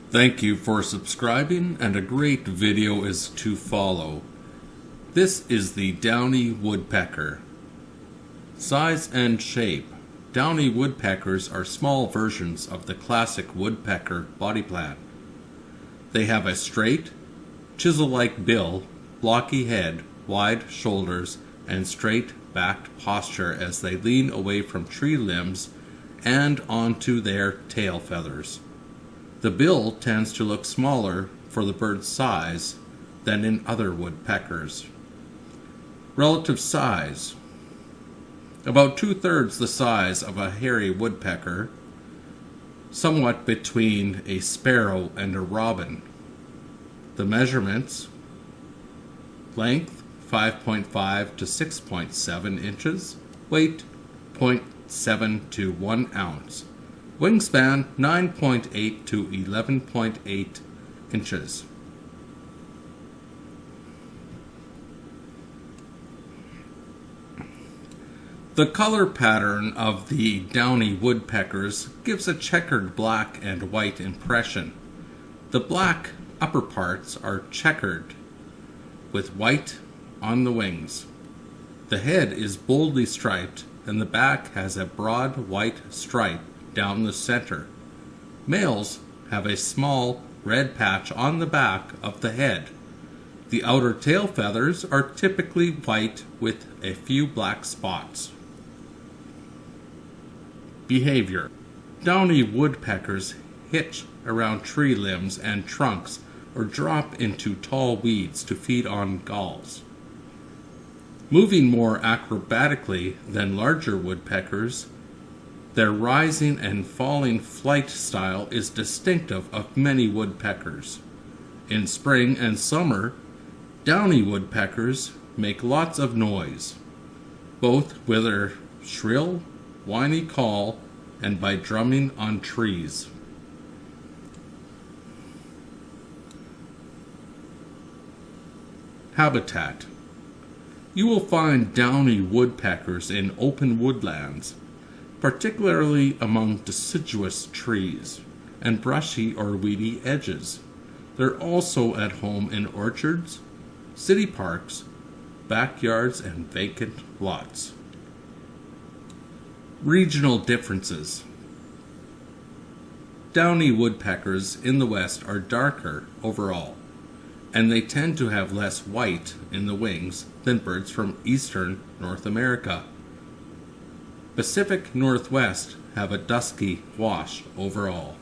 Thank you for subscribing, and a great video is to follow. This is the Downy Woodpecker. Size and shape. Downy woodpeckers are small versions of the classic woodpecker body plan. They have a straight, chisel-like bill, blocky head, wide shoulders, and straight-backed posture as they lean away from tree limbs and onto their tail feathers. The bill tends to look smaller for the bird's size than in other woodpeckers. Relative size. About 2/3 the size of a hairy woodpecker, somewhat between a sparrow and a robin. The measurements: length 5.5 to 6.7 inches, weight 0.7 to 1 ounce, wingspan 9.8 to 11.8 inches. The color pattern of the downy woodpeckers gives a checkered black and white impression. The black upper parts are checkered with white on the wings. The head is boldly striped and the back has a broad white stripe down the center. Males have a small red patch on the back of the head. The outer tail feathers are typically white with a few black spots. Behavior. Downy woodpeckers hitch around tree limbs and trunks or drop into tall weeds to feed on galls. Moving more acrobatically than larger woodpeckers, their rising and falling flight style is distinctive of many woodpeckers. In spring and summer, downy woodpeckers make lots of noise, both with their shrill, whiny call and by drumming on trees. Habitat. You will find downy woodpeckers in open woodlands, particularly among deciduous trees and brushy or weedy edges. They're also at home in orchards, city parks, backyards, and vacant lots. Regional differences. Downy woodpeckers in the West are darker overall, and they tend to have less white in the wings than birds from eastern North America. Pacific Northwest have a dusky wash overall.